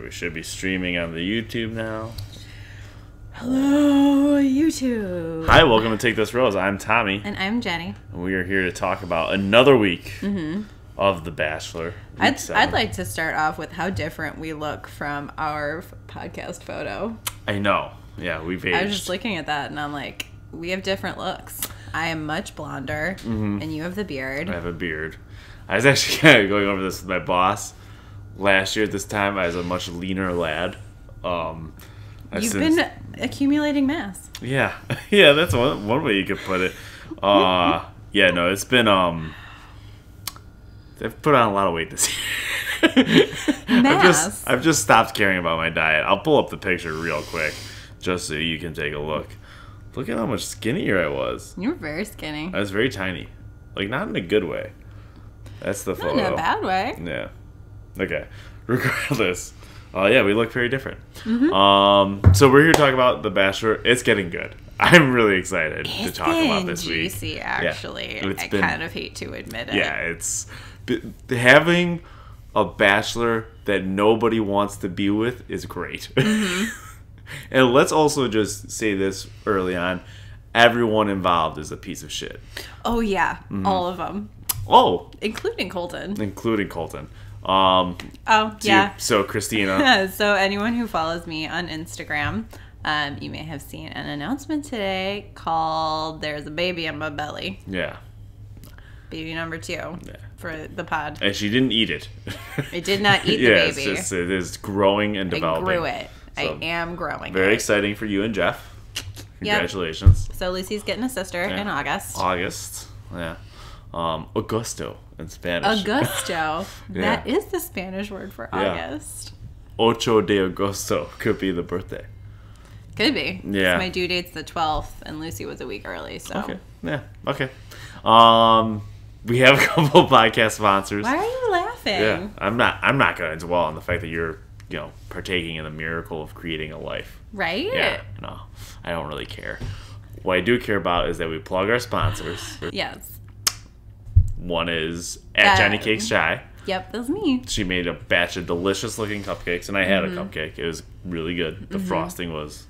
We should be streaming on the YouTube now. Hello, YouTube. Hi, welcome to Take This Rose. I'm Tommy. And I'm Jenny. And we are here to talk about another week of The Bachelor. I'd like to start off with how different we look from our podcast photo. I know. Yeah, we've aged. I was just looking at that and I'm like, we have different looks. I am much blonder and you have the beard. I have a beard. I was actually kind of going over this with my boss. Last year at this time, I was a much leaner lad. You've been accumulating mass. Yeah. Yeah, that's one way you could put it. Yeah, no, it's been, I've put on a lot of weight this year. Mass? I've just stopped caring about my diet. I'll pull up the picture real quick just so you can take a look. Look at how much skinnier I was. You were very skinny. I was very tiny. Like, not in a good way. That's the photo. Not in a bad way. Yeah. Okay. Regardless. Yeah, we look very different. So we're here to talk about The Bachelor. It's getting good. I'm really excited to talk about this week. It's juicy, actually. Yeah, I kind of hate to admit it. Yeah, it's... Having a Bachelor that nobody wants to be with is great. And let's also just say this early on. Everyone involved is a piece of shit. Oh, yeah. All of them. Oh. Including Colton. Yeah. So Christina. So anyone who follows me on Instagram, you may have seen an announcement today called "There's a baby in my belly." Yeah. Baby number 2 for the pod. And she didn't eat it. I did not eat the baby. It is growing and developing. I grew it. So I am growing. Very exciting for you and Jeff. Congratulations. Yep. So Lucy's getting a sister in August. Yeah. Agosto in Spanish. Agosto. That is the Spanish word for August. Ocho de Agosto could be the birthday. Could be. Yeah. My due date's the 12th, and Lucy was a week early, so. Okay. Yeah. Okay. We have a couple podcast sponsors. Why are you laughing? Yeah. I'm not going to dwell on the fact that you're, partaking in the miracle of creating a life. Right? Yeah. No, I don't really care. What I do care about is that we plug our sponsors. Yes. One is at Jenny Cakes Chai. Yep, that's me. She made a batch of delicious looking cupcakes, and I had a cupcake. It was really good. The frosting was...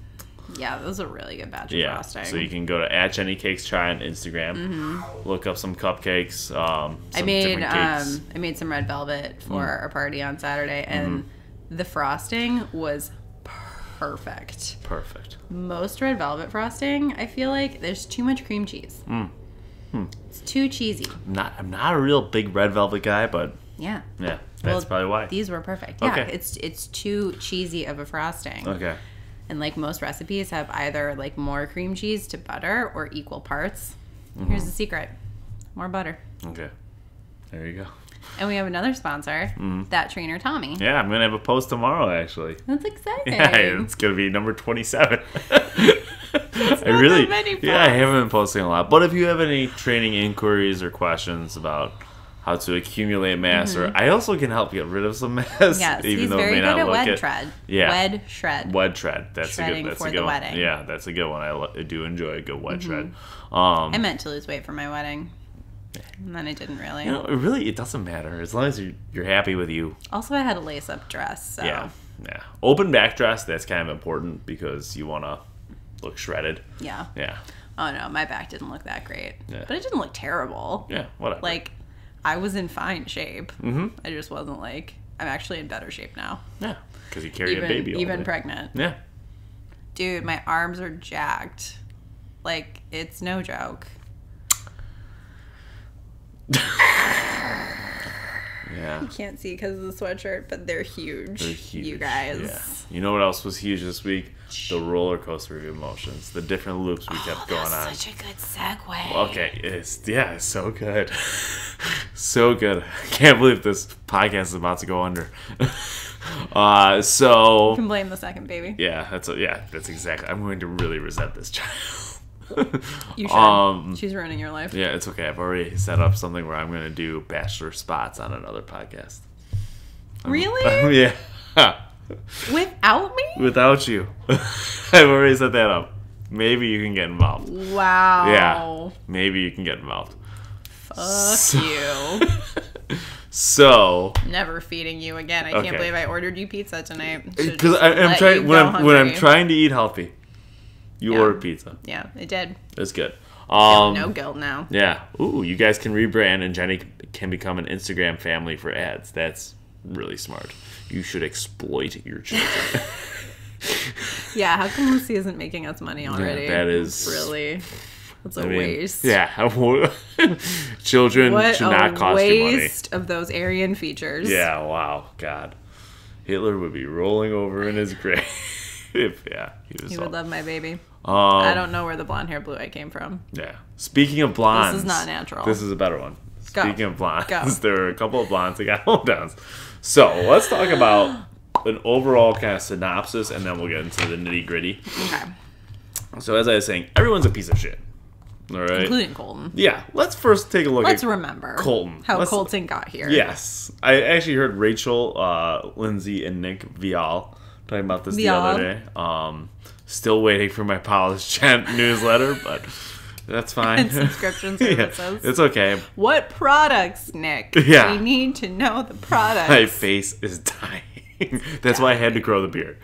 Yeah, that was a really good batch of frosting. So you can go to at Jenny Cakes Chai on Instagram. Look up some cupcakes. Some different cakes. I made some red velvet for our party on Saturday, and the frosting was perfect. Perfect. Most red velvet frosting, I feel like there's too much cream cheese. It's too cheesy. I'm not a real big red velvet guy, but yeah, that's probably why. These were perfect. Yeah, it's too cheesy of a frosting. Okay. And like most recipes have either like more cream cheese to butter or equal parts. Here's the secret: more butter. Okay. There you go. And we have another sponsor, That Trainer Tommy. Yeah, I'm gonna have a post tomorrow. Actually, that's exciting. Yeah, it's gonna be number 27. I haven't been posting a lot. But if you have any training inquiries or questions about how to accumulate mass, or I also can help get rid of some mass. Yes, even he's though very it may good not at look wed it. shred. Yeah, Wed shred. That's Shredding a good. That's for a good the one. wedding. Yeah, that's a good one. I do enjoy a good wed shred. I meant to lose weight for my wedding, and then I didn't really. It doesn't matter as long as you're happy with you. Also, I had a lace-up dress. So. Yeah. Open back dress. That's kind of important because you want to look shredded. Yeah. Yeah. Oh no, my back didn't look that great. Yeah. But it didn't look terrible. Yeah, whatever. Like, I was in fine shape. I just wasn't like, I'm actually in better shape now. Yeah, because you carry a baby all even day. Pregnant. Yeah. Dude, my arms are jacked. Like, it's no joke. Yeah. You can't see because of the sweatshirt, but they're huge. They're huge. You guys. Yeah. You know what else was huge this week? The roller coaster of emotions. The different loops we kept going on. Such a good segue. Okay, it's so good. So good. I can't believe this podcast is about to go under. So you can blame the second baby. Yeah, that's exactly. I'm going to really resent this child. You should. She's ruining your life. Yeah, it's okay. I've already set up something where I'm going to do Bachelor spots on another podcast. Really? Yeah. Without me? Without you. I've already set that up. Maybe you can get involved. Wow. Yeah. Maybe you can get involved. Fuck you. So Never feeding you again. I Okay. can't believe I ordered you pizza tonight. because I'm trying when I'm trying to eat healthy, you order pizza. Yeah, it did. It's good. No guilt now. Yeah. Ooh, you guys can rebrand, and Jenny can become an Instagram family for ads. That's really smart. You should exploit your children. Yeah, how come Lucy isn't making us money already? Yeah, that is really. That's a waste. Yeah. Children should not cost you money. Waste of those Aryan features. Yeah, wow. God. Hitler would be rolling over in his grave. He would love my baby. I don't know where the blonde hair blue eye came from. Yeah. Speaking of blondes. This is not natural. This is a better one. Go. Speaking of blondes, Go. there are a couple of blondes that got hometowns. So let's talk about an overall kind of synopsis, and then we'll get into the nitty gritty. Okay. So as I was saying, everyone's a piece of shit. All right. Including Colton. Yeah. Let's first take a look Let's at remember Colton. How Colton got here. Yes. I actually heard Rachel, Lindsay, and Nick Vial talking about this the other day. Still waiting for my Polish Gent newsletter, but that's fine. And subscription services. Yeah, it's okay. What products, Nick? Yeah. We need to know the products. My face is dying. That's why I had to grow the beard.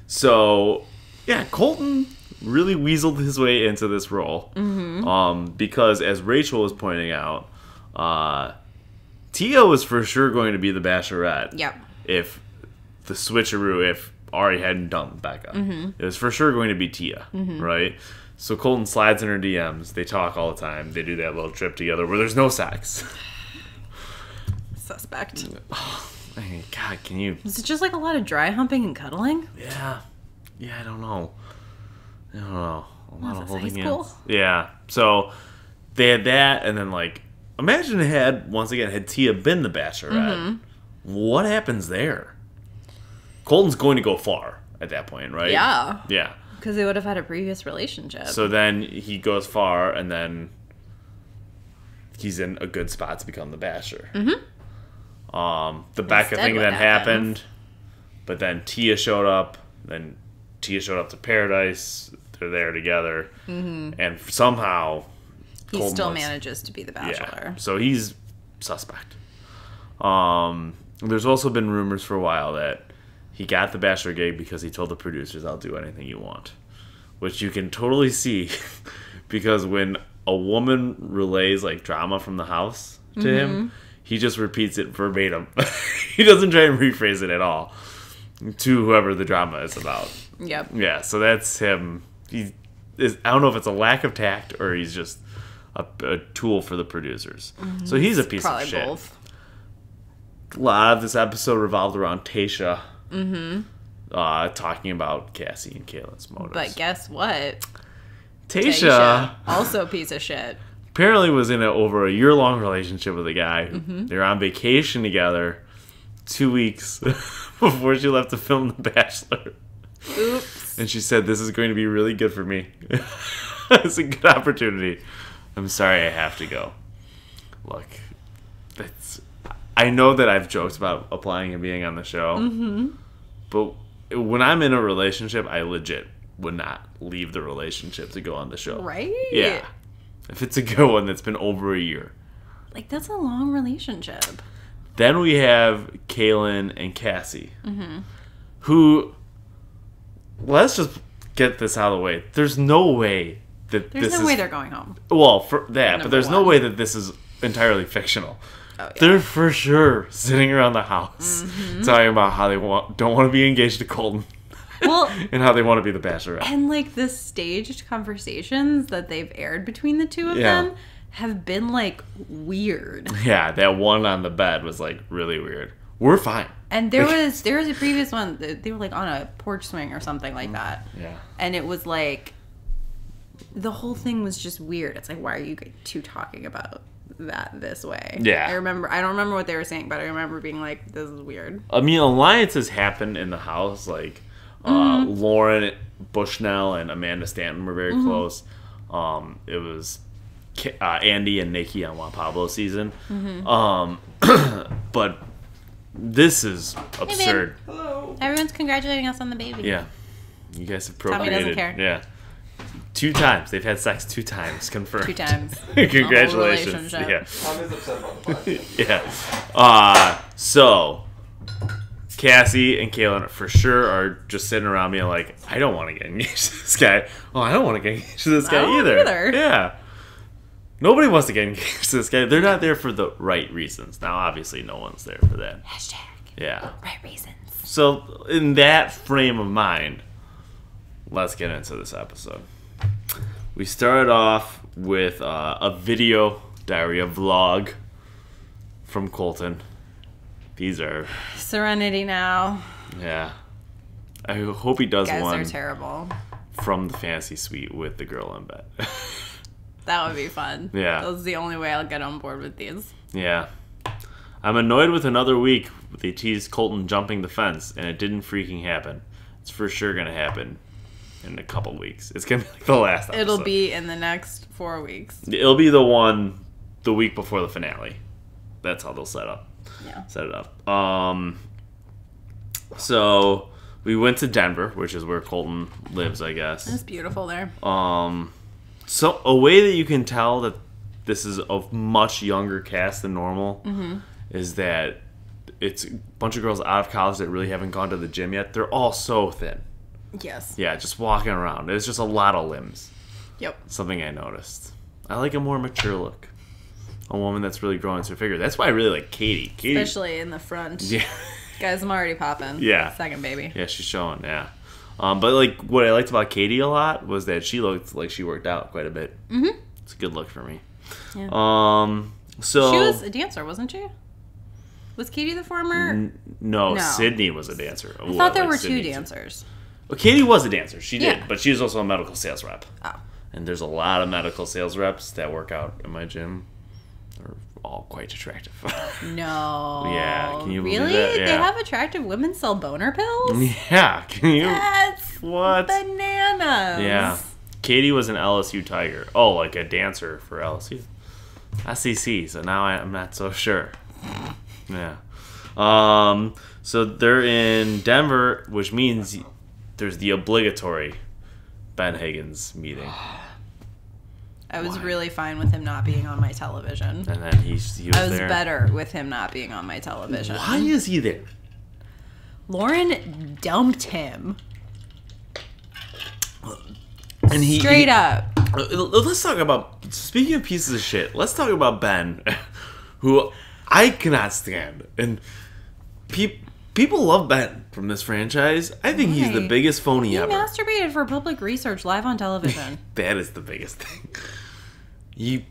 So, yeah, Colton really weaseled his way into this role. Mm-hmm. Because, as Rachel was pointing out, Tia was for sure going to be the Bachelorette. Yep. If the switcheroo, if Ari hadn't done Becca. Mm-hmm. It was for sure going to be Tia, right? So Colton slides in her DMs. They talk all the time. They do that little trip together where there's no sex. Suspect. Oh, God, can you... Is it just like a lot of dry humping and cuddling? Yeah, I don't know. A lot of holding high school? hands. Yeah, so they had that, and then, like, imagine had Tia been the Bachelorette. What happens there? Colton's going to go far at that point, right? Yeah. Yeah. Because they would have had a previous relationship. So then he goes far, and then he's in a good spot to become the Bachelor. The Becca thing then happened, but then Tia showed up. Then Tia showed up to Paradise. They're there together, and somehow he still manages to be the Bachelor. Yeah, so he's suspect. There's also been rumors for a while that he got the Bachelor gig because he told the producers, "I'll do anything you want," which you can totally see because when a woman relays like drama from the house to him, he just repeats it verbatim. He doesn't try and rephrase it at all to whoever the drama is about. Yep. Yeah, so that's him. I don't know if it's a lack of tact or he's just a tool for the producers. So he's a piece of shit. Both. A lot of this episode revolved around Tayshia. Talking about Cassie and Kayla's motives. But guess what? Tayshia also a piece of shit. Apparently was in over a year-long relationship with a guy. They were on vacation together 2 weeks before she left to film The Bachelor. Oops. And she said, "This is going to be really good for me. It's a good opportunity. I'm sorry I have to go." Look, I know that I've joked about applying and being on the show, but when I'm in a relationship, I legit would not leave the relationship to go on the show. Right? Yeah. If it's a good one that's been over a year. Like, that's a long relationship. Then we have Kaylin and Cassie, who, let's just get this out of the way. There's no way that There's no way they're going home. Well, for that, but there's no one. way that this is entirely fictional. Oh, yeah. They're for sure sitting around the house talking about how they don't want to be engaged to Colton. Well, and how they want to be the Bachelorette. And like the staged conversations that they've aired between the two of them have been like weird. Yeah, that one on the bed was like really weird. We're fine. And there was a previous one that they were like on a porch swing or something like that. Yeah. And it was like the whole thing was just weird. It's like, why are you two talking about that this way? Yeah. I don't remember what they were saying, but I remember being like, this is weird. I mean, alliances happen in the house. Like Lauren Bushnell and Amanda Stanton were very close. It was Andy and Nikki on Juan Pablo season. But this is absurd. Hey, hello. Everyone's congratulating us on the baby. Yeah. You guys have procreated. Tommy doesn't care. Yeah. 2 times. They've had sex 2 times. Confirmed. 2 times. Congratulations. A whole Yeah. Tommy's upset about the podcast. Yeah. So, Cassie and Kaylin for sure are just sitting around being like, I don't want to get engaged to this guy. Oh, I don't want to get engaged to this guy either. Yeah. Nobody wants to get engaged to this guy. They're not there for the right reasons. Now, obviously, no one's there for that. Hashtag. Yeah. Right reasons. So, in that frame of mind, let's get into this episode. We started off with a video diary, a vlog from Colton. These are... Serenity now. Yeah. I hope he does Guys one are terrible. from the fantasy suite with the girl in bed. That would be fun. Yeah. That's the only way I'll get on board with these. Yeah. I'm annoyed with another week. They teased Colton jumping the fence, and it didn't freaking happen. It's for sure going to happen in a couple weeks. It's going to be like the last episode. It'll be in the next 4 weeks. It'll be the week before the finale. That's how they'll set it up. So we went to Denver, which is where Colton lives, I guess. It's beautiful there. So a way that you can tell that this is a much younger cast than normal is that it's a bunch of girls out of college that really haven't gone to the gym yet. They're all so thin. Yes. Yeah, just walking around. It's just a lot of limbs. Yep. Something I noticed. I like a more mature look. A woman that's really growing into her figure. That's why I really like Katie. Especially in the front. Yeah. Guys, I'm already popping. Yeah. Second baby. Yeah, she's showing, yeah. But like what I liked about Katie a lot was that she looked like she worked out quite a bit. Mm-hmm. It's a good look for me. Yeah. So she was a dancer, wasn't she? Was Katie the former? No, Sydney was a dancer. I thought there were 2 dancers. Well, Katie was a dancer. She did, Yeah. but she was also a medical sales rep. Oh. And there's a lot of medical sales reps that work out in my gym. They're all quite attractive. No. Yeah, can you believe really? that? Yeah. They have attractive women sell boner pills? Yeah, can you? That's What? bananas. Yeah. Katie was an LSU Tiger. Oh, like a dancer for LSU. SEC, so now I'm not so sure. Yeah. So they're in Denver, which means there's the obligatory Ben Higgins meeting. I was really fine with him not being on my television. And then he was I was there. better with him not being on my television. Why is he there? Lauren dumped him. And Straight up. Let's talk about, speaking of pieces of shit, let's talk about Ben, who I cannot stand. And people love Ben from this franchise. I think he's the Why? biggest phony He ever. masturbated for public research live on television. That is the biggest thing. And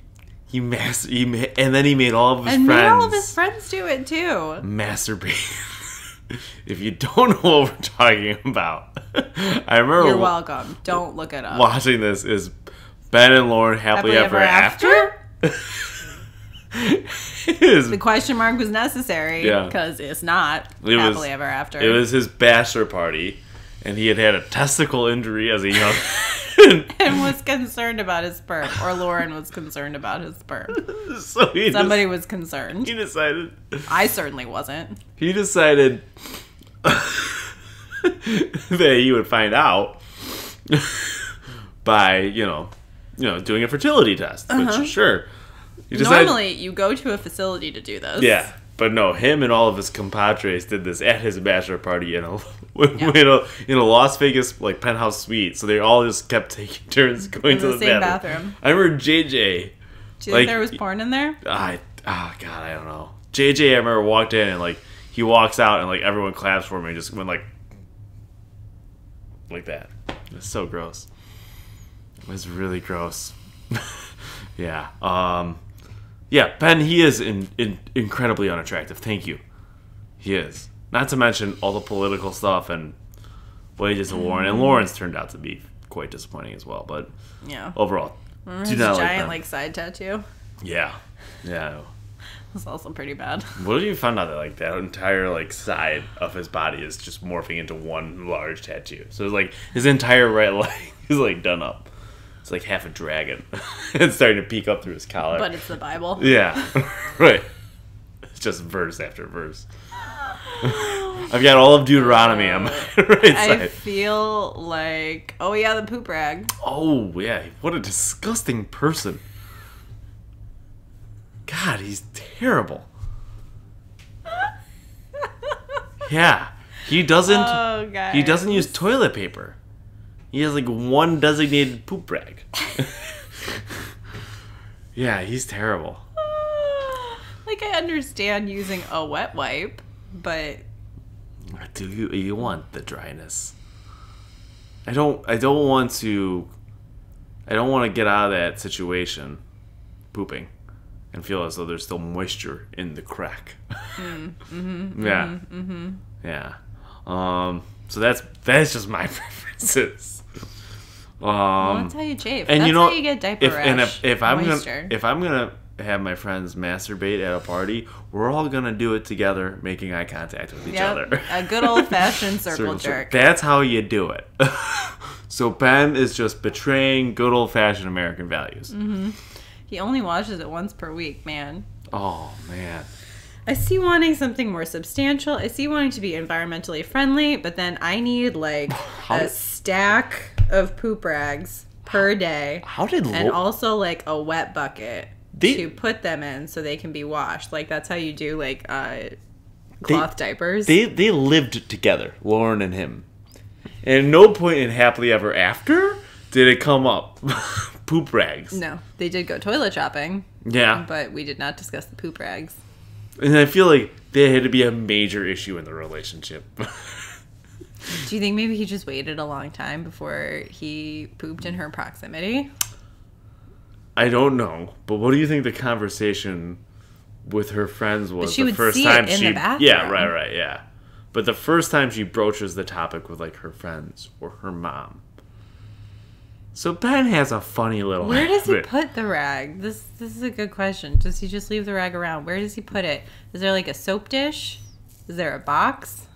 then he made all of his And friends. made all of his friends do it too. Masturbate. If you don't know what we're talking about, I remember You're welcome. Don't look it up. watching this is Ben and Lauren happily ever after. The question mark was necessary. Yeah. Because it's not It was- happily ever after. It was his bachelor party, and he had a testicle injury as a young. and was concerned about his sperm. Or Lauren was concerned about his sperm. So Somebody was concerned. he decided. I certainly wasn't. He decided that he would find out by doing a fertility test. Which sure, he decided, Normally, you go to a facility to do this. yeah. But no, him and all of his compadres did this at his bachelor party in a Las Vegas like penthouse suite. So they all just kept taking turns going In to the the same bathroom. bathroom. I remember JJ. Do you like, think there was porn in there? God, I don't know. JJ, I remember walked in and like he walks out and like everyone claps for him and just went like that. It's so gross. It was really gross. Yeah. Yeah, Ben, he is incredibly unattractive. Thank you. He is. Not to mention all the political stuff and what he did to Lauren. And Lauren's turned out to be quite disappointing as well. But Yeah. overall, Remember do his not giant like Ben. side tattoo? Yeah. That's also pretty bad. What if you found out that like that entire like side of his body is just morphing into one large tattoo? So it's like his entire right leg is like done up. It's like half a dragon. It's starting to peek up through his collar. But it's the Bible. Yeah, right. It's just verse after verse. I've got all of Deuteronomy on my right I side. feel like, oh yeah, the poop rag. Oh, yeah. What a disgusting person. God, he's terrible. Yeah. He doesn't Oh, guys. He doesn't use toilet paper. He has like one designated poop rag. Yeah, he's terrible. Like, I understand using a wet wipe, but Do you want the dryness? I don't want to get out of that situation pooping and feel as though there's still moisture in the crack. Yeah. Yeah. So that's just my preferences. well, that's how you chafe. And That's you know, how you get diaper rash. if moisture. I'm gonna have my friends masturbate at a party, we're all gonna do it together, making eye contact with each other. A good old fashioned circle jerk. That's how you do it. So Ben is just betraying good old fashioned American values. He only washes it once per week, man. Oh man. I see wanting something more substantial. I see wanting to be environmentally friendly, but then I need like a stack of poop rags per day. How did and also like a wet bucket to put them in so they can be washed. Like that's how you do like cloth diapers. They lived together, Lauren and him. And at no point in Happily Ever After did it come up. Poop rags. No, they did go toilet shopping. Yeah. But we did not discuss the poop rags. And I feel like there had to be a major issue in the relationship. Do you think maybe he just waited a long time before he pooped in her proximity? I don't know, but what do you think the conversation with her friends was she the would first see time it in she? the bathroom. Yeah, right, yeah. But the first time she broaches the topic with like her friends or her mom. So Ben has a funny little. Where does he habit. put the rag? This is a good question. Does he just leave the rag around? Where does he put it? Is there like a soap dish? Is there a box?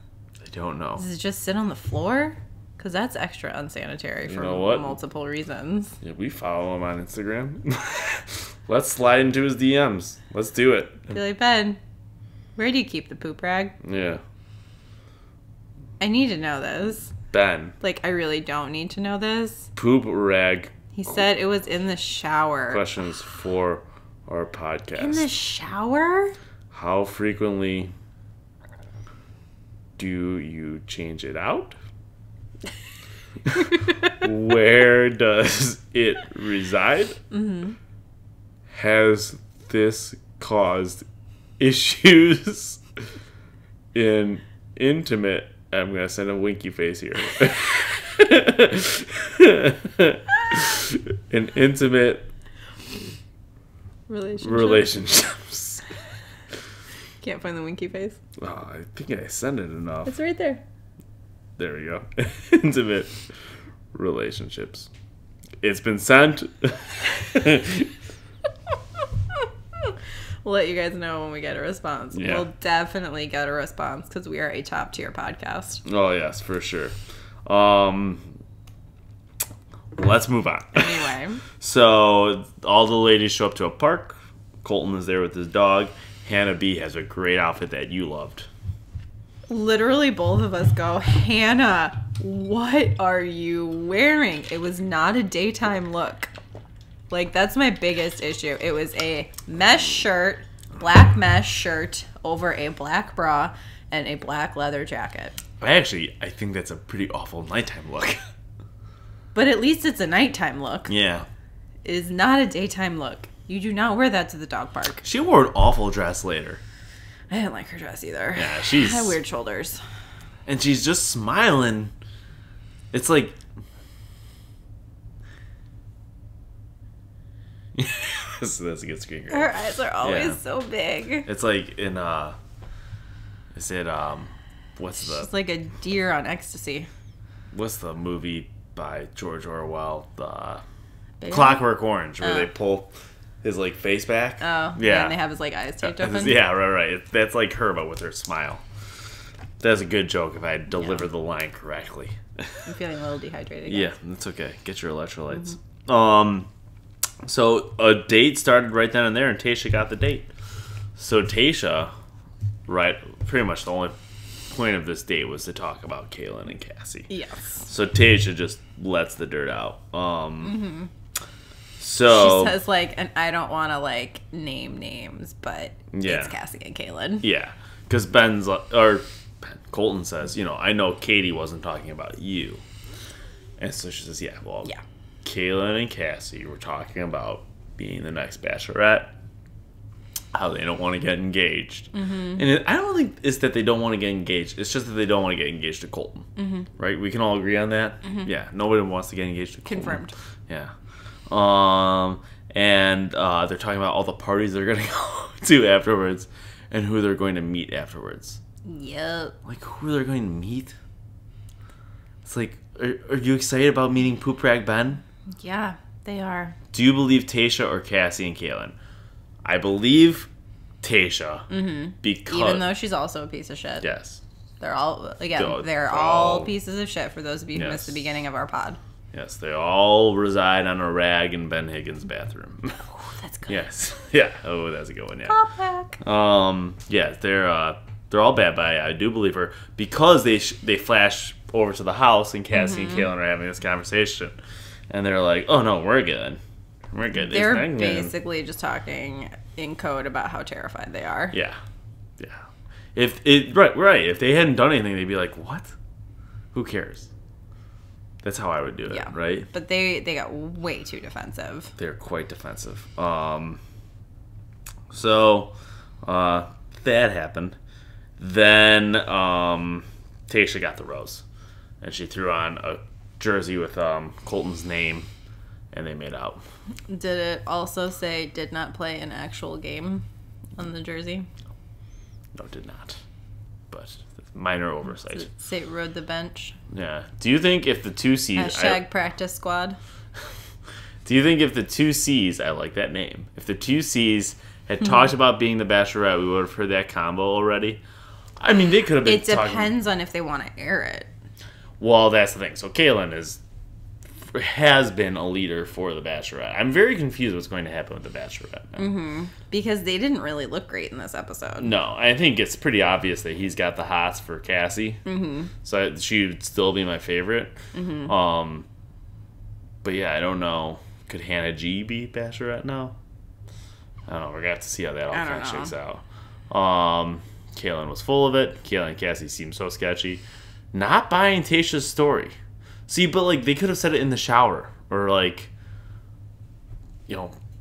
I don't know. Does it just sit on the floor? Because that's extra unsanitary for multiple reasons. Yeah, we follow him on Instagram. Let's slide into his DMs. Let's do it. Be like, Ben, where do you keep the poop rag? Yeah. I need to know this. Ben. Like, I really don't need to know this. Poop rag. He said it was in the shower. Questions for our podcast. In the shower? How frequently do you change it out? Where does it reside? Mm-hmm. Has this caused issues in intimate? I'm gonna send a winky face here. In intimate relationships. Can't find the winky face. Oh, I think I sent it enough. It's right there. There we go. Intimate relationships. It's been sent. We'll let you guys know when we get a response. Yeah. We'll definitely get a response because we are a top tier podcast. Oh, yes, for sure. Let's move on. Anyway. So, all the ladies show up to a park. Colton is there with his dog. Hannah B has a great outfit that you loved. Literally, both of us go, Hannah, what are you wearing? It was not a daytime look. Like, that's my biggest issue. It was a mesh shirt, black mesh shirt over a black bra and a black leather jacket. I think that's a pretty awful nighttime look. But at least it's a nighttime look. Yeah. It is not a daytime look. You do not wear that to the dog park. She wore an awful dress later. I didn't like her dress either. Yeah, she's... had weird shoulders. And she's just smiling. It's like... That's a good screen grab. Her eyes are always so big. It's like in is it She's like a deer on ecstasy. what's the movie by George Orwell, the Baby? Clockwork Orange, where they pull his like face back? Oh, yeah. And they have his like eyes taped open. Yeah, right. That's like her, but with her smile. That's a good joke if I delivered the line correctly. I'm feeling a little dehydrated. Yeah, that's okay. Get your electrolytes. Mm-hmm. So a date started right then and there, and Tayshia got the date. So Tayshia, right, pretty much the only point of this date was to talk about Kaylin and Cassie. Yes. So Tayshia just lets the dirt out. So she says, like, and I don't want to, like, name names, but it's Cassie and Kaylin. Yeah. Because Colton says, I know Katie wasn't talking about you. And so she says, Kaylin and Cassie were talking about being the next Bachelorette, how they don't want to get engaged. And I don't think it's that they don't want to get engaged. It's just that they don't want to get engaged to Colton. Right? We can all agree on that? Yeah. Nobody wants to get engaged to Colton. Confirmed. Yeah. And they're talking about all the parties they're going to go to afterwards and who they're going to meet afterwards. Yep. Like, who they're going to meet? It's like, are you excited about meeting Poop Rag Ben? Yeah, they are. Do you believe Tayshia or Cassie and Kaylin? I believe Tayshia. Because... Even though she's also a piece of shit. Yes. They're all, again, they're all pieces of shit for those of you who missed the beginning of our pod. Yes, they all reside on a rag in Ben Higgins' bathroom. Oh, that's good. Yes. Yeah. Oh, that's a good one, yeah. Call back. Yeah, they're all bad, but I do believe her because they flash over to the house and Cassie and Kaylin are having this conversation. And they're like, oh, no, we're good. We're good. They're basically just talking in code about how terrified they are. Yeah. Yeah. Right. If they hadn't done anything, they'd be like, what? Who cares? That's how I would do it, right? But they got way too defensive. They're quite defensive. So that happened. Then Tayshia got the rose. And she threw on a jersey with Colton's name, and they made out. Did it also say did not play an actual game on the jersey? No, it did not. But minor oversight. Did it say rode the bench? Yeah. Do you think if the two C's... practice squad. Do you think if the two C's... I like that name. If the two C's had talked about being the Bachelorette, we would have heard that combo already? I mean, they could have been It depends on if they want to air it. Well, that's the thing. So Kaylin has been a leader for the Bachelorette. I'm very confused what's going to happen with the Bachelorette. Because they didn't really look great in this episode. No, I think it's pretty obvious that he's got the hots for Cassie. So she would still be my favorite. But yeah, I don't know. Could Hannah G be Bachelorette now? I don't know. We're going to have to see how that all kind of shakes out. Kaylin was full of it. Kaylin and Cassie seemed so sketchy. Not buying Tayshia's story. See, but, like, they could have said it in the shower. Or, like,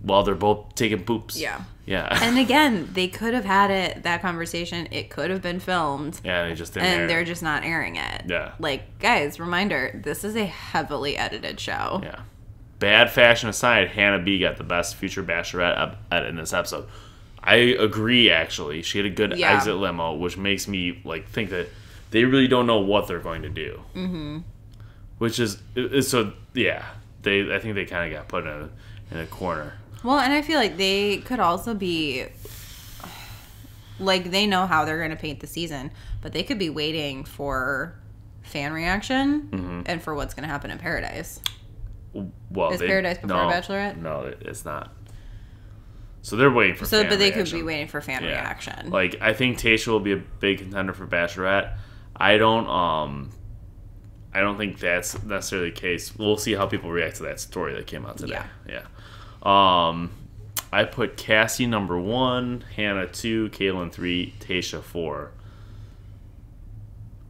while they're both taking poops. Yeah. Yeah. And, again, they could have had that conversation. It could have been filmed. Yeah, they just didn't air it. And they're just not airing it. Yeah. Like, guys, reminder, this is a heavily edited show. Yeah. Bad fashion aside, Hannah B got the best future Bachelorette in this episode. I agree, actually. She had a good exit limo, which makes me, like, think that they really don't know what they're going to do. Which is so, yeah. I think they kind of got put in a corner. Well, and I feel like they could also be, like, they know how they're going to paint the season, but they could be waiting for fan reaction and for what's going to happen in Paradise. Well, is Paradise before Bachelorette? No, it's not. So they're waiting for fan but they reaction. Could be waiting for fan reaction. Like, I think Tayshia will be a big contender for Bachelorette. I don't think that's necessarily the case. We'll see how people react to that story that came out today. Yeah. I put Cassie number 1, Hannah 2, Kaylin 3, Tayshia 4.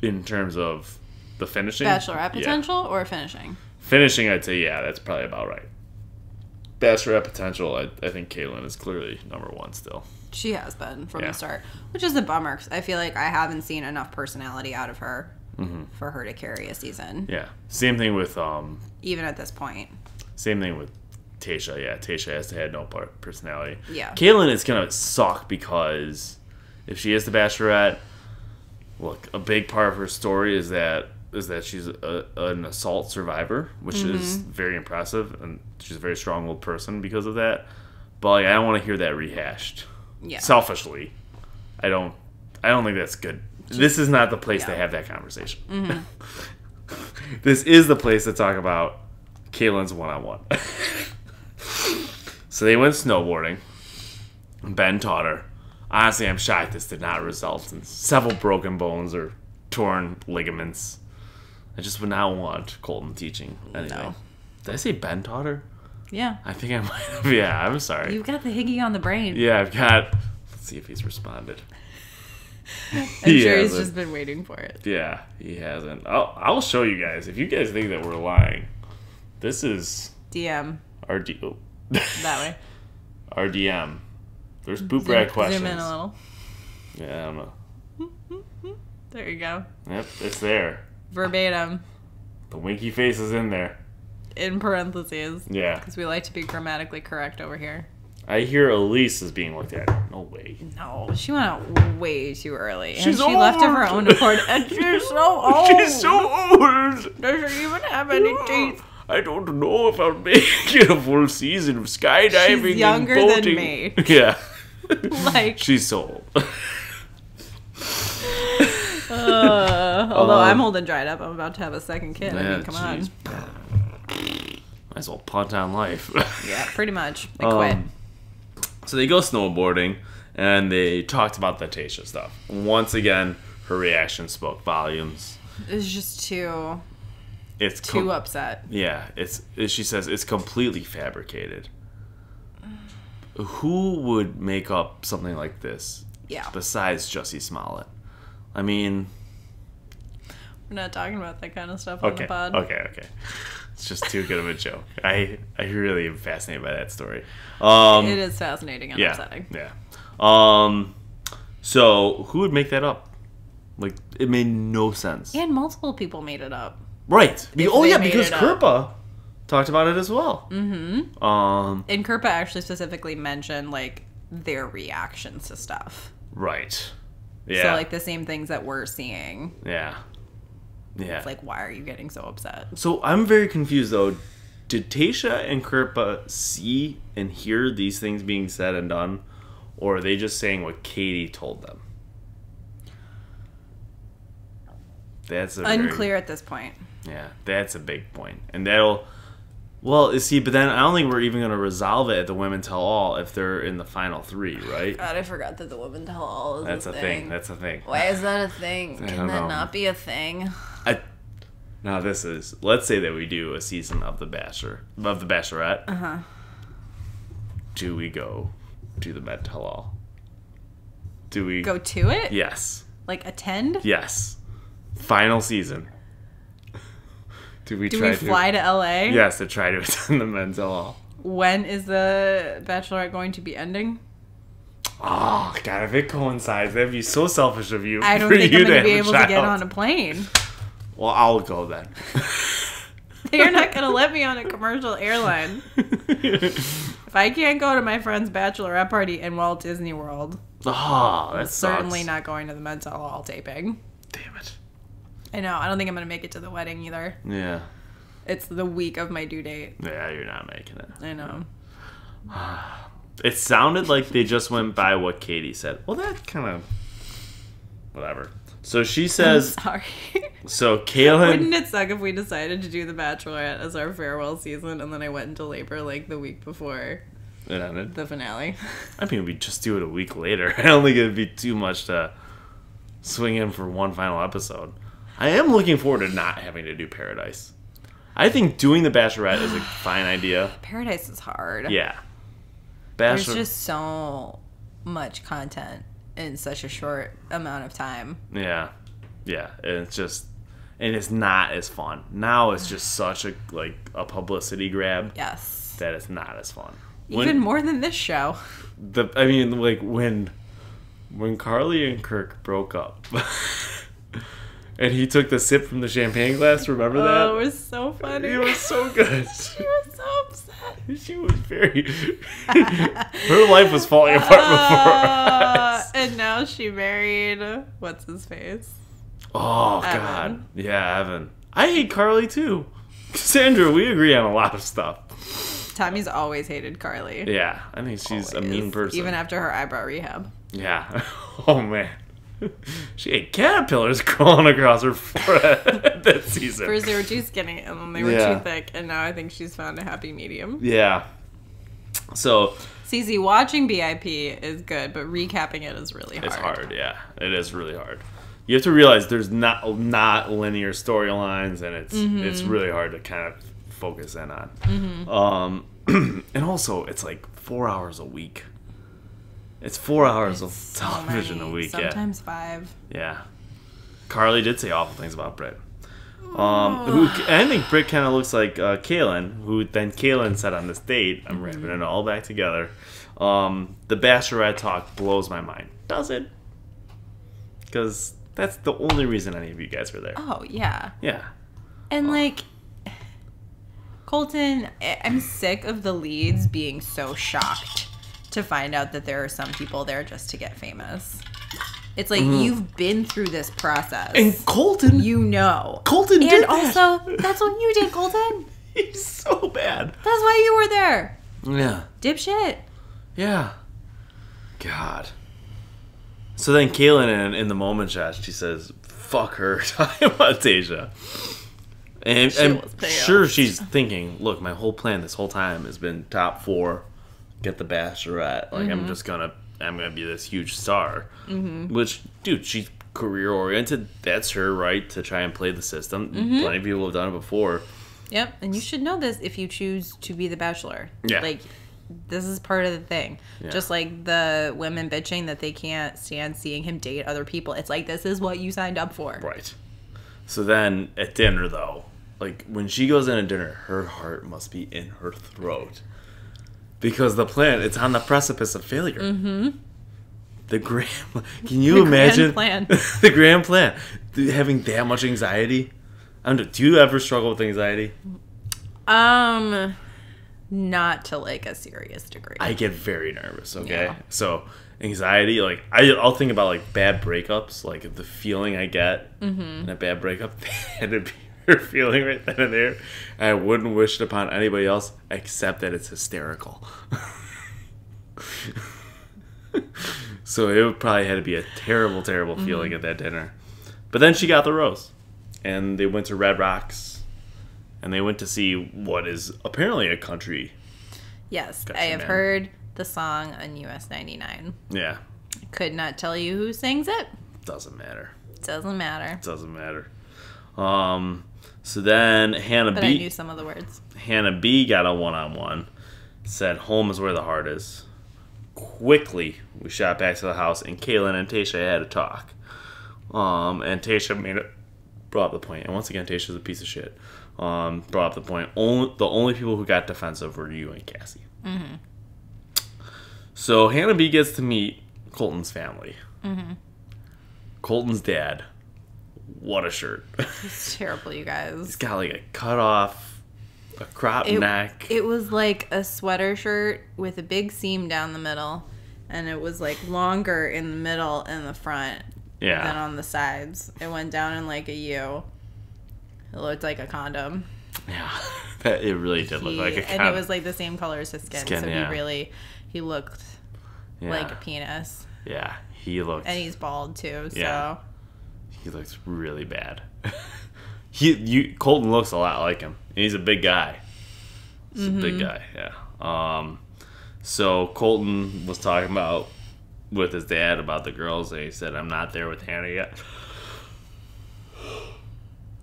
In terms of the finishing. Bachelorette potential or finishing? Finishing, I'd say, that's probably about right. Bachelorette potential, I think Kaylin is clearly number 1 still. She has been from the start, which is a bummer because I feel like I haven't seen enough personality out of her for her to carry a season. Yeah. Same thing with... even at this point. Same thing with Tayshia. Yeah, Tayshia has had no personality. Yeah. Kaylin is going to suck because if she is the Bachelorette, look, a big part of her story is that she's an assault survivor, which is very impressive, and she's a very strong-willed person because of that. But like, I don't want to hear that rehashed. Yeah. Selfishly, I don't think that's good. This is not the place to have that conversation. This is the place to talk about Kaylin's one-on-one. So they went snowboarding. Ben taught her. Honestly, I'm shocked this did not result in several broken bones or torn ligaments. I just would not want Colton teaching anything. No. Did I say Ben taught her? Yeah. I think I might have. Yeah, I'm sorry. You've got the Higgy on the brain. Yeah, I've got... Let's see if he's responded. I'm sure he's just been waiting for it. Yeah, he hasn't. I'll show you guys. If you guys think that we're lying, this is... DM. Our That way. Our DM. There's poop rat questions. Zoom in a little. Yeah, I don't know. There you go. Yep, it's there. Verbatim. The winky face is in there. In parentheses. Yeah. Because we like to be grammatically correct over here. I hear Elise is being looked at. No way. No, she went out way too early. And She's she left of her old. own accord. And she's so old. She's so old. Doesn't even have any teeth. I don't know if I'll make it a full season of skydiving She's younger and than boating. me. Yeah. Like. She's so old. Although I'm old and dried up. I'm about to have a second kid. I mean, come on. Might as well punt on life. Yeah, pretty much. I quit. So they go snowboarding, and they talked about the Tayshia stuff. Once again, her reaction spoke volumes. It's just too It's upset. Yeah, she says it's completely fabricated. Who would make up something like this? Yeah. Besides Jussie Smollett. I mean... We're not talking about that kind of stuff on the pod. Okay. It's just too good of a joke. I really am fascinated by that story. It is fascinating and upsetting. Yeah. So who would make that up? Like, it made no sense. And multiple people made it up. Right. Because Kirpa talked about it as well. Mm-hmm. And Kirpa actually specifically mentioned, like, their reactions to stuff. Right. Yeah. So, like, the same things that we're seeing. Yeah. It's like, why are you getting so upset? So I'm very confused, though. Did Tayshia and Kirpa see and hear these things being said and done? Or are they just saying what Katie told them? That's unclear at this point. Yeah, that's a big point. And that'll... Well, see, but then I don't think we're even going to resolve it at the Women Tell All if they're in the final three, right? God, I forgot that the Women Tell All is That's a a thing. That's a thing. Why is that a thing? I Can don't that know. not be a thing? Now this is... Let's say that we do a season of The Bachelor, of The Bachelorette. Uh-huh. Do we go to the Met Tell All? Do we... Go to it? Yes. Like, attend? Yes. Final season. Do we fly to LA? Yes, to try to attend the Met Tell All. When is the Bachelorette going to be ending? Oh, God, if it coincides, that'd be so selfish of you. I don't for think you I'm going to be have able to get on a plane. Well, I'll go then. They're not going to let me on a commercial airline. If I can't go to my friend's bachelorette party in Walt Disney World, Oh, I'm that's certainly not going to the Met Tell All taping. Damn it. I know. I don't think I'm going to make it to the wedding either. Yeah. It's the week of my due date. Yeah, you're not making it. I know. It sounded like they just went by what Katie said. Well, that kind of... Whatever. So she says... I'm sorry. So Kaylin... Wouldn't it suck if we decided to do The Bachelorette as our farewell season and then I went into labor like the week before It ended. the finale? I mean, we just do it a week later. I don't think it'd be too much to swing in for one final episode. I am looking forward to not having to do Paradise. I think doing The Bachelorette is a fine idea. Paradise is hard. Yeah. There's just so much content in such a short amount of time. Yeah. Yeah. And it's just... And it's not as fun. Now it's just such a publicity grab. Yes. That it's not as fun. Even more than this show. When Carly and Kirk broke up... And he took the sip from the champagne glass. Remember that? Oh, it was so funny. It was so good. She was so upset. She was very... Her life was falling apart before us. And now she married... What's his face? Oh, Evan. God. Yeah, Evan. I hate Carly, too. Cassandra, we agree on a lot of stuff. Tommy's always hated Carly. Yeah, I think she's a mean person. Even after her eyebrow rehab. Yeah. Oh, man. She had caterpillars crawling across her forehead that season. First they were too skinny, and then they were too thick, and now I think she's found a happy medium. Yeah. So... CZ, watching BIP is good, but recapping it is really hard. It's hard, yeah. It is really hard. you have to realize there's not linear storylines, and it's really hard to kind of focus in on. And also, it's like 4 hours a week. It's 4 hours of television a week. Sometimes 5. Yeah. Carly did say awful things about Britt. I think Britt kind of looks like Kaylin, who then Kaylin said on this date, I'm wrapping it all back together, the Bachelorette talk blows my mind. Does it? Because that's the only reason any of you guys were there. Oh, yeah. Yeah. And, like, Colton, I'm sick of the leads being so shocked to find out that there are some people there just to get famous. It's like, you've been through this process. And Colton. You know. Colton did that. And also, that's what you did, Colton. He's so bad. That's why you were there. Yeah. Dipshit. Yeah. God. So then Kaylin in the moment chat, she says, fuck her, talking about Tayshia. And I'm sure she's thinking, look, my whole plan this whole time has been top 4, get the Bachelorette. Like, I'm gonna be this huge star. Which, dude, she's career oriented. That's her right to try and play the system. Plenty of people have done it before. Yep, and you should know this if you choose to be the Bachelor. Yeah. Like, this is part of the thing. Yeah. Just like the women bitching that they can't stand seeing him date other people. It's like, this is what you signed up for. Right. So then at dinner, though, like when she goes in at dinner, her heart must be in her throat. Because the plan, it's on the precipice of failure. The grand, can you imagine? Grand plan. The grand plan. Having that much anxiety. I don't know, do you ever struggle with anxiety? Not to like a serious degree. I get very nervous, okay? Yeah. So anxiety, like I'll think about like bad breakups, like the feeling I get in a bad breakup, that would be her feeling right then and there. And I wouldn't wish it upon anybody else except that it's hysterical. So it would probably had to be a terrible, terrible feeling at that dinner. But then she got the rose. And they went to Red Rocks. And they went to see what is apparently a country. Yes, I have heard the song on US 99. Yeah. Could not tell you who sings it. Doesn't matter. Doesn't matter. Doesn't matter. So then Hannah but B. I knew some of the words. Hannah B got a one-on-one. Said home is where the heart is. Quickly, we shot back to the house, and Kaylin and Tayshia had a talk. And Tayshia brought up the point. And once again, Tayshia's a piece of shit. Brought up the point. The only people who got defensive were you and Cassie. So Hannah B gets to meet Colton's family. Colton's dad. What a shirt. It's terrible, you guys. He's got like a cut off, a crop neck. It was like a sweater shirt with a big seam down the middle. And it was like longer in the middle and the front than on the sides. It went down in like a U. It looked like a condom. Yeah, it really did look like a condom. And it was like the same color as his skin. So he looked like a penis. Yeah, he looked. And he's bald too, so. Yeah. He looks really bad. Colton looks a lot like him. And he's a big guy. He's a big guy, yeah. So Colton was talking about with his dad about the girls, and he said, I'm not there with Hannah yet.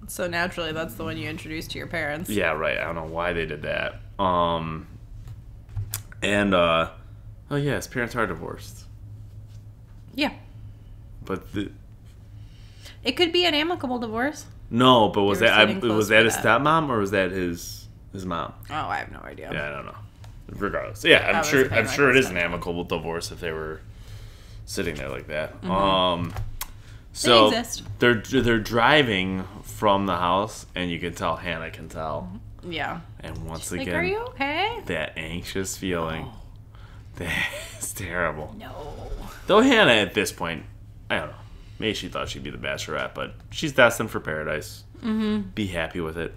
So naturally, that's the one you introduced to your parents. Yeah, right. I don't know why they did that. His parents are divorced. Yeah. But it could be an amicable divorce. No, but was that his stepmom or was that his mom? Oh, I have no idea. Yeah, I don't know. Regardless, yeah, I'm sure it is an amicable divorce if they were sitting there like that. So they exist. They're driving from the house, and you can tell Hannah can tell. Yeah. And once She's again, like, are you okay? That anxious feeling. Oh. That's terrible. No. Though Hannah, at this point, I don't know. Maybe she thought she'd be the Bachelorette, but she's destined for paradise. Be happy with it.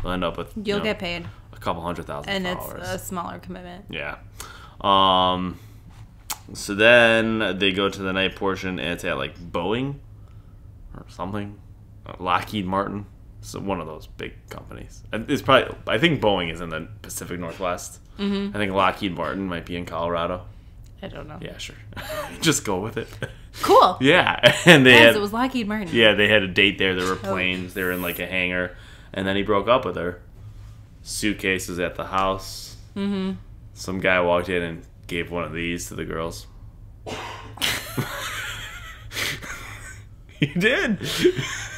You'll end up with you'll get paid a couple 100,000 and followers. It's a smaller commitment. Yeah. So then they go to the night portion, and it's at like Boeing or something, Lockheed Martin. So one of those big companies. It's probably. I think Boeing is in the Pacific Northwest. I think Lockheed Martin might be in Colorado. I don't know. Yeah, sure. Just go with it. Cool. Yeah, and they Yes, had it was Lockheed Martin. yeah they had a date there. There were planes. They were in like a hangar, and then he broke up with her. Suitcases at the house. Mm-hmm. Some guy walked in and gave one of these to the girls. He did.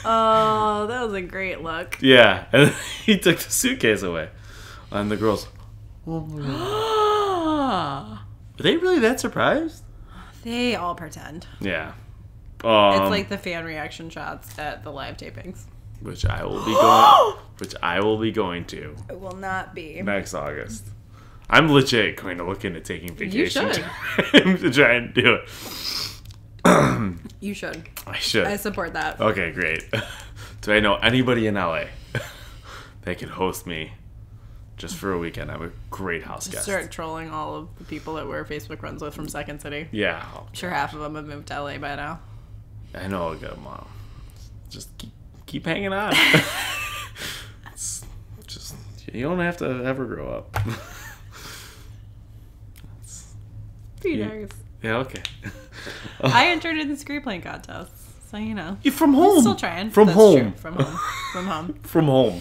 Oh, that was a great look. Yeah, and he took the suitcase away, and the girls. Oh my God. Are they really that surprised? They all pretend. Yeah. It's like the fan reaction shots at the live tapings. Which I will be going. Which I will be going to. It will not be Next August. I'm legit going to look into taking vacation You should. time to try and do it. You should. I should. I support that. Okay, great. Do I know anybody in LA that could host me just for a weekend? I'm a great house guest. Start trolling all of the people that we're Facebook friends with from Second City. Yeah. I'm sure half of them have moved to LA by now. I know a good mom. Just keep hanging on. It's just you don't have to ever grow up. Be nice. Yeah, okay. I entered in the screenplay contest, so you know. You're from home. I'm still trying. From That's home. true. From home. From home. From home.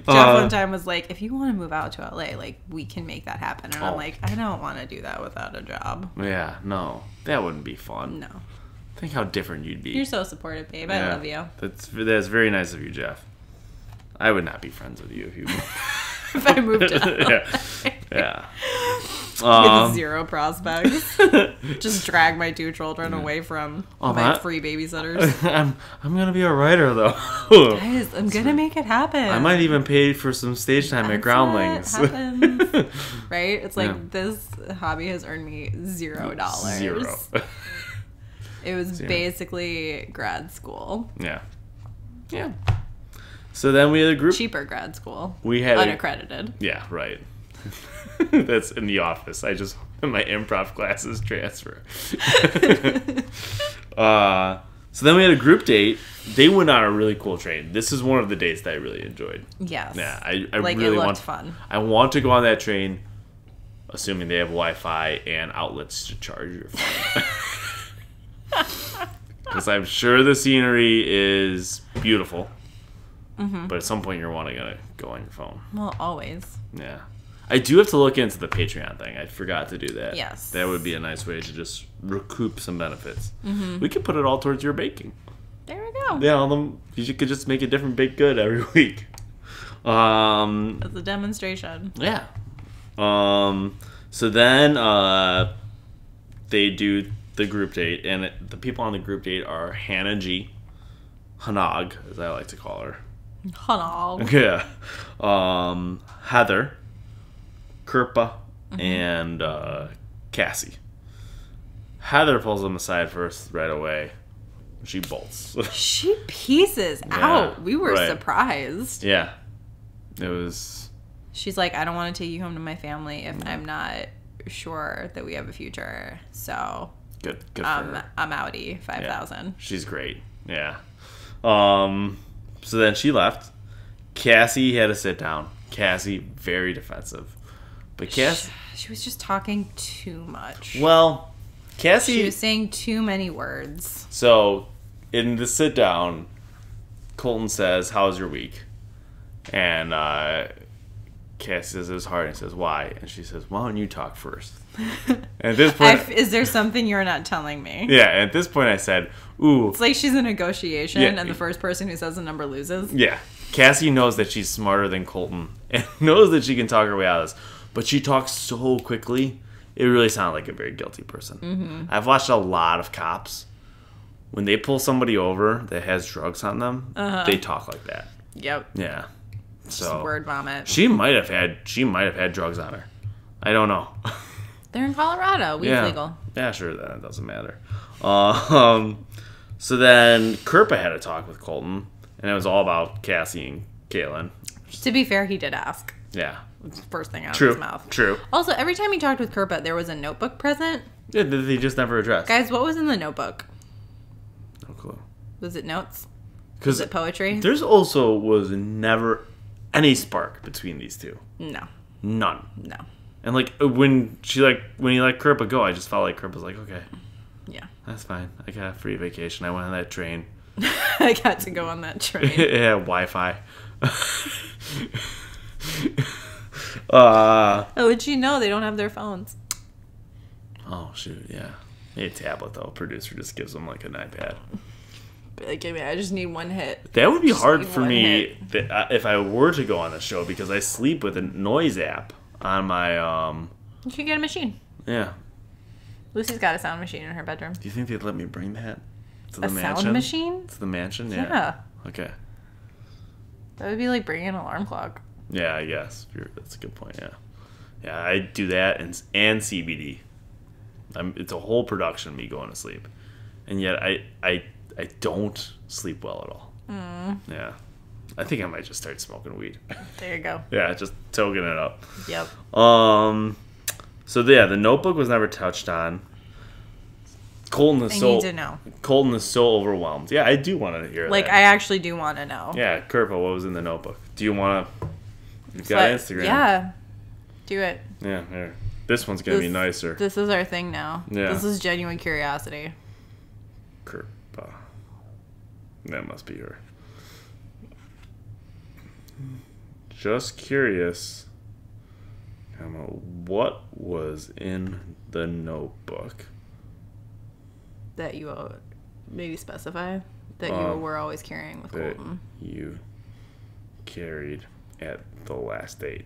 Jeff one time was like, if you want to move out to LA, like, we can make that happen. And I'm like, I don't want to do that without a job. Yeah, no. That wouldn't be fun. No. Think how different you'd be. You're so supportive, babe. I love you. That's very nice of you, Jeff. I would not be friends with you if you moved. If I moved to LA. Yeah. With zero prospects. Just drag my 2 children away from my free babysitters. I'm gonna be a writer though. Guys, I'm gonna make it happen. I might even pay for some stage time at Groundlings. Right? It's like this hobby has earned me $0. Zero. It was basically grad school. Yeah. Yeah. So then we had a group. Cheaper grad school. We had unaccredited. Yeah, right. That's in the office. I just my improv classes transfer. So then we had a group date. They went on a really cool train. This is one of the dates that I really enjoyed. Yes. Yeah, I like really it looked want fun. I want to go on that train, assuming they have Wi-Fi and outlets to charge your phone. Because I'm sure the scenery is beautiful. Mm-hmm. But at some point you're wanting to go on your phone. Well, always. Yeah. I do have to look into the Patreon thing. I forgot to do that. Yes. That would be a nice way to just recoup some benefits. Mm-hmm. We could put it all towards your baking. There we go. Yeah, you could just make a different baked good every week. That's a demonstration. Yeah. So then they do the group date, and the people on the group date are Hannah G, Hanog, as I like to call her. Hanog. Yeah. Heather, Kirpa, and Cassie. Heather pulls them aside first right away. She bolts. She pieces out. We were surprised. Yeah. It was... She's like, I don't want to take you home to my family if I'm not sure that we have a future. So... Good for her. I'm outie 5,000. Yeah. She's great. Yeah. So then she left. Cassie had to sit down. Cassie, very defensive. But Cassie... She was just talking too much. Well, Cassie... She was saying too many words. So, in the sit down, Colton says, "How's your week?" And Cassie says, "It was hard." And he says, "Why?" And she says, "Why don't you talk first?" And at this point... Is there something you're not telling me? Yeah, and at this point I said, "Ooh." It's like she's in a negotiation, Yeah. and the first person who says the number loses. Yeah. Cassie knows that she's smarter than Colton and knows that she can talk her way out of this. But she talks so quickly, it really sounded like a very guilty person. Mm-hmm. I've watched a lot of cops. When they pull somebody over that has drugs on them, they talk like that. Yep. Yeah. So just word vomit. She might have had drugs on her. I don't know. They're in Colorado. Weed's legal. Yeah, sure. That doesn't matter. So then Kirpa had a talk with Colton, and it was all about Cassie and Kaylin. To be fair, he did ask. Yeah. First thing out of his mouth. True. Also, every time he talked with Kirpa, there was a notebook present. Yeah, they just never addressed. Guys, what was in the notebook? No clue. Was it notes? Was it poetry? There's also was never any spark between these two. No. None. No. And like when he let Kirpa go, I just felt like Kirpa's like, okay, Yeah. that's fine. I got a free vacation. I went on that train. I got to go on that train. It had Wi-Fi. Oh, would you know they don't have their phones? Oh shoot, yeah. Need a tablet though. Producer just gives them like an iPad. But like, I just need one hit. That would be hard need for one me if I were to go on the show because I sleep with a noise app on my You should get a machine. Yeah. Lucy's got a sound machine in her bedroom. Do you think they'd let me bring that to the A mansion? sound machine? To the mansion? Yeah. Yeah. Okay. That would be like bringing an alarm clock. Yeah, I guess that's a good point. Yeah. Yeah, I do that and CBD. It's a whole production of me going to sleep, and yet I don't sleep well at all. Yeah, I think I might just start smoking weed. There you go. Yeah, just toking it up. Yep. So yeah, the Notebook was never touched on. Colton is I need to know. Colton is so overwhelmed. Yeah, I do want to hear Like, that. I actually do want to know. Yeah, Kirpa, what was in the Notebook? Do you want to? You've got Instagram. Yeah. Do it. Yeah, here. This one's gonna be nicer. This is our thing now. Yeah. This is genuine curiosity. Kirpa. That must be her. Just curious. What was in the Notebook? That you maybe specify that you were always carrying with That Colton. you carried at the last date.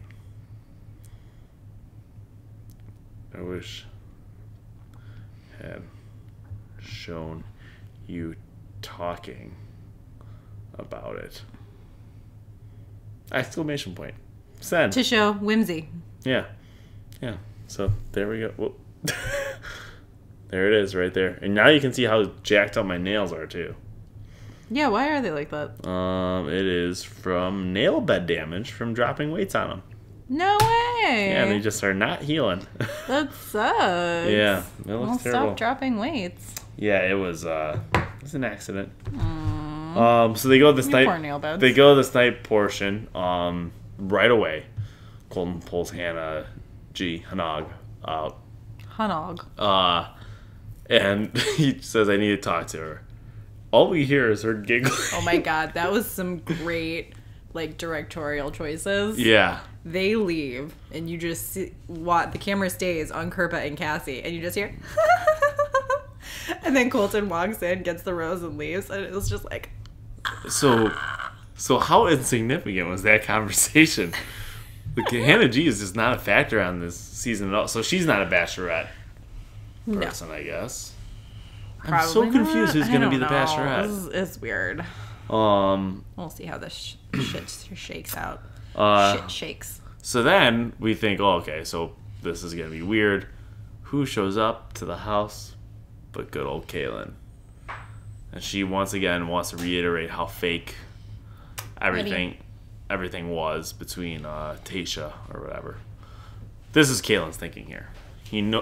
I wish had shown you talking about it. Exclamation point. Send. To show whimsy. Yeah. Yeah. So there we go. Whoop. There it is right there. And now you can see how jacked up my nails are too. Yeah, why are they like that? It is from nail bed damage from dropping weights on them. No way. Yeah, they just are not healing. That sucks. Yeah, it looks Well, terrible. stop dropping weights. Yeah, it was an accident. So they go this Your night. poor nail beds. They go this night portion. Right away, Colton pulls Hanog out. Hanog. And he says, "I need to talk to her." All we hear is her giggling. Oh my god, that was some great like directorial choices. Yeah. They leave, and you just see what the camera stays on Kirpa and Cassie, and you just hear. And then Colton walks in, gets the rose, and leaves, and it was just like. So how insignificant was that conversation? Like, Hannah G is just not a factor on this season at all. So she's not a Bachelorette person, I guess. I'm so Probably confused not. who's going to I be the don't know. Bachelorette. It's weird. Um. We'll see how this shit shakes out. Shit shakes. So then we think, oh, okay, so this is going to be weird. Who shows up to the house but good old Kaylin? And she once again wants to reiterate how fake everything was between Tayshia or whatever. This is Kaylin's thinking here.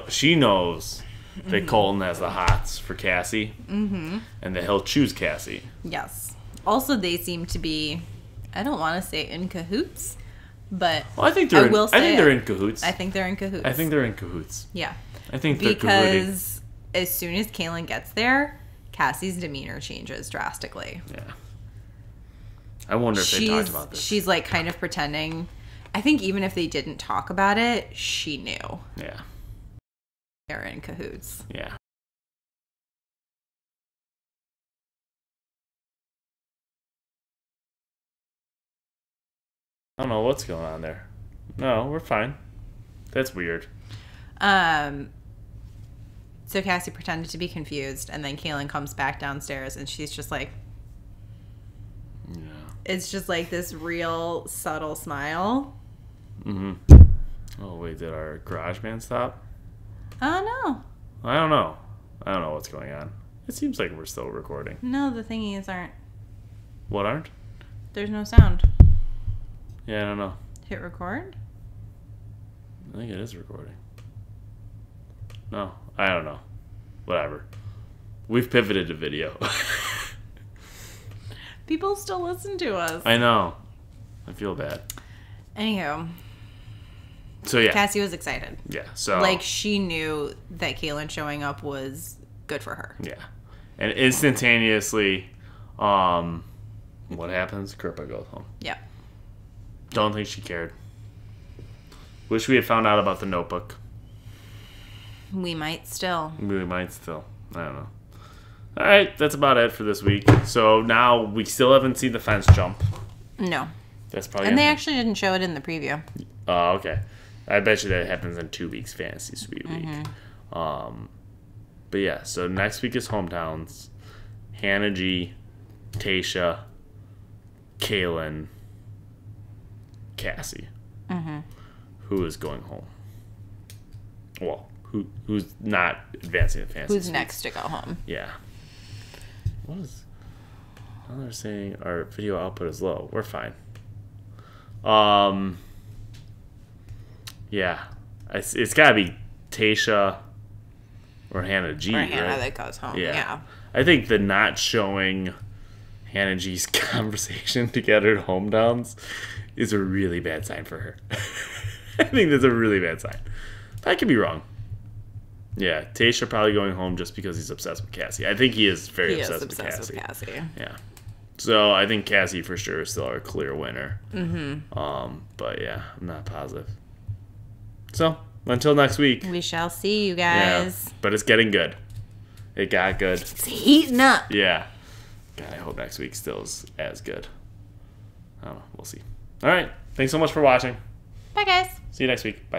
She knows that Colton has the hots for Cassie, and that he'll choose Cassie. Yes. Also, they seem to be, I don't want to say in cahoots, but Well, I think they're in cahoots. I think they're in cahoots. I think they're in cahoots. Yeah. I think they're because as soon as Kaylin gets there, Cassie's demeanor changes drastically. Yeah. I wonder if they talked about this. She's like kind of pretending. I think even if they didn't talk about it, she knew. Yeah. They're in cahoots. Yeah. I don't know what's going on there. No, we're fine. That's weird. So Cassie pretended to be confused, and then Kaylin comes back downstairs, and she's just like, Yeah. it's just like this real subtle smile. Mm-hmm. Oh, wait, did our garage band stop? Oh, no. I don't know. I don't know what's going on. It seems like we're still recording. No, the thingies aren't. What aren't? There's no sound. Yeah, I don't know. Hit record? I think it is recording. No, I don't know. Whatever. We've pivoted to video. People still listen to us. I know. I feel bad. Anywho. So yeah, Cassie was excited. yeah. So Like, she knew that Kaylin showing up was good for her. yeah, and instantaneously, what happens? Kirpa goes home. Yeah. Don't think she cared. Wish we had found out about the notebook. We might still. We might still. I don't know. All right, that's about it for this week. So now we still haven't seen the fence jump. No. That's probably. And they actually didn't show it in the preview. Oh, okay. I bet you that happens in 2 weeks, Fantasy Suite week. But yeah, so next week is hometowns. Hannah G, Tayshia, Kaylin, Cassie. Who is going home? Well, who's not advancing the Fantasy Who's Suite? next to go home? Yeah. What is... Now they're saying our video output is low. We're fine. Yeah. It's got to be Tayshia or Hannah G, Or Hannah right? that goes home. Yeah. Yeah. I think the not showing Hannah G's conversation together at hometowns is a really bad sign for her. I think that's a really bad sign. I could be wrong. Yeah, Tayshia probably going home just because he's obsessed with Cassie. I think he is very obsessed with Cassie. Yeah. So I think Cassie for sure is still our clear winner. But yeah, I'm not positive. So until next week. We shall see, you Yeah, guys. but it's getting good. It got good. It's heating up. Yeah. God, I hope next week still is as good. I don't know. We'll see. All right. Thanks so much for watching. Bye, guys. See you next week. Bye.